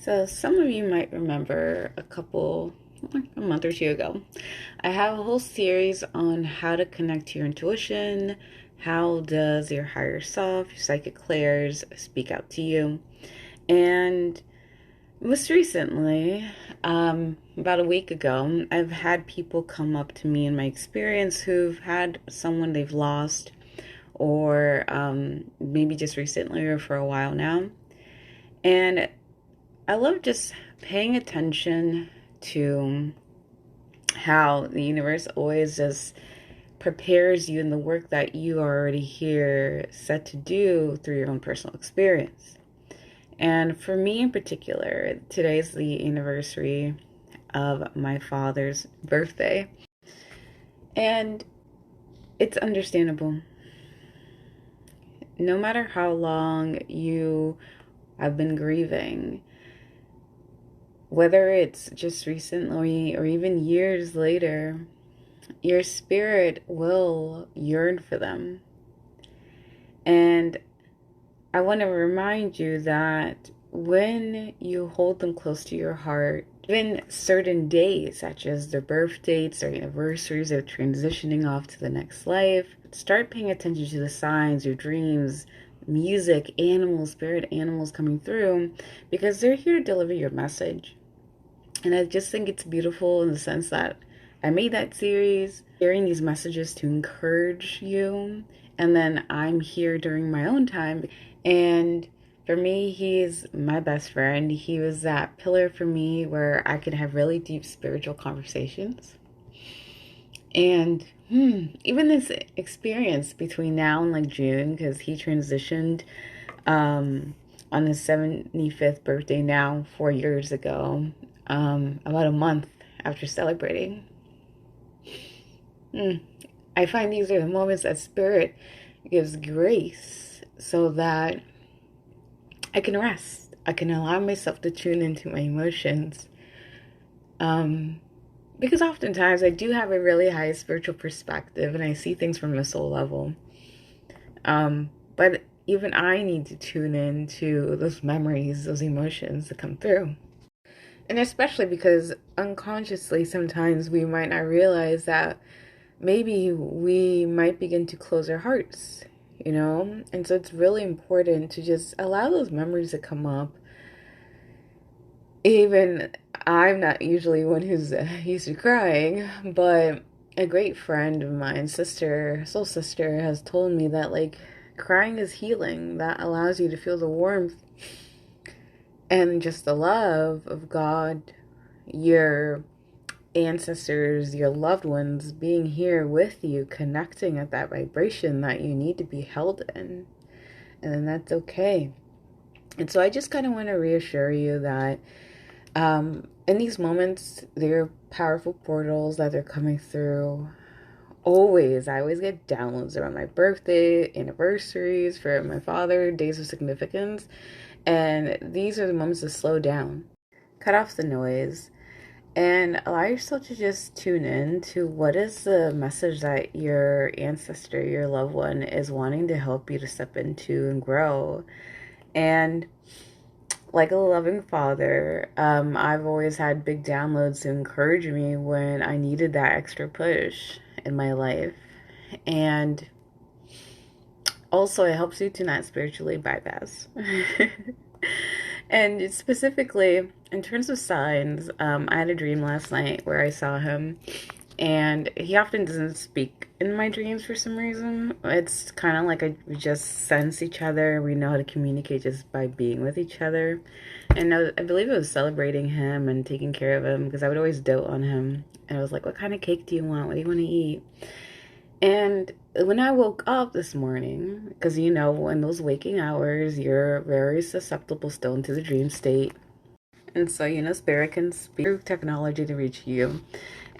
So, some of you might remember a month or two ago, I have a whole series on how to connect to your intuition. How does your higher self, your psychic clairs, speak out to you? And most recently, about a week ago, I've had people come up to me in my experience who've had someone they've lost, or maybe just recently or for a while now. And I love just paying attention to how the universe always just prepares you in the work that you are already here set to do through your own personal experience. And for me in particular, today's the anniversary of my father's birthday. And it's understandable. No matter how long you have been grieving, whether it's just recently or even years later, your spirit will yearn for them. And I want to remind you that when you hold them close to your heart, even certain days, such as their birth dates or anniversaries of transitioning off to the next life, start paying attention to the signs, your dreams, music, animals, spirit animals coming through, because they're here to deliver your message. And I just think it's beautiful in the sense that I made that series, sharing these messages to encourage you. And then I'm here during my own time. And for me, he's my best friend. He was that pillar for me where I could have really deep spiritual conversations. And even this experience between now and like June, because he transitioned on his 75th birthday now, 4 years ago, about a month after celebrating. I find these are the moments that Spirit gives grace so that I can rest. I can allow myself to tune into my emotions. Because oftentimes I do have a really high spiritual perspective and I see things from a soul level. But even I need to tune in to those memories, those emotions that come through. And especially because unconsciously sometimes we might not realize that maybe we might begin to close our hearts, you know? And so it's really important to just allow those memories to come up. Even I'm not usually one who's used to crying, but a great friend of mine, soul sister, has told me that like crying is healing. That allows you to feel the warmth and just the love of God, your ancestors, your loved ones being here with you, connecting at that vibration that you need to be held in. And then that's okay. And so I just kind of want to reassure you that in these moments, there are powerful portals that are coming through. I always get downloads around my birthday, anniversaries, for my father, days of significance. And these are the moments to slow down, cut off the noise, and allow yourself to just tune in to what is the message that your ancestor, your loved one, is wanting to help you to step into and grow. And like a loving father, I've always had big downloads to encourage me when I needed that extra push in my life. And also, it helps you to not spiritually bypass. And specifically, in terms of signs, I had a dream last night where I saw him, and he often doesn't speak in my dreams for some reason. It's kind of like we just sense each other. We know how to communicate just by being with each other. And I believe it was celebrating him and taking care of him because I would always dote on him. And I was like, what kind of cake do you want? What do you want to eat? And when I woke up this morning, because you know, in those waking hours, you're very susceptible still into the dream state. And so, you know, spirit can speak through technology to reach you.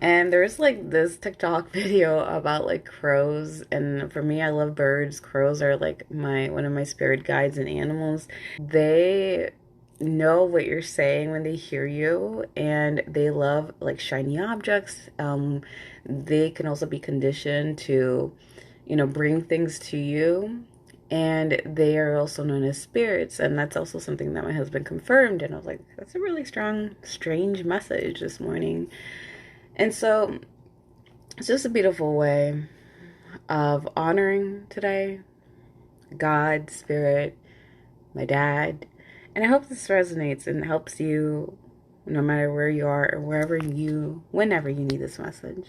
And there's like this TikTok video about like crows. And for me, I love birds. Crows are like one of my spirit guides and animals. They know what you're saying when they hear you, and they love like shiny objects. They can also be conditioned to, you know, bring things to you And they are also known as spirits, and that's also something that my husband confirmed. And I was like, that's a really strong, strange message this morning. And so it's just a beautiful way of honoring today God, spirit, my dad. And I hope this resonates and helps you no matter where you are or wherever you, whenever you need this message.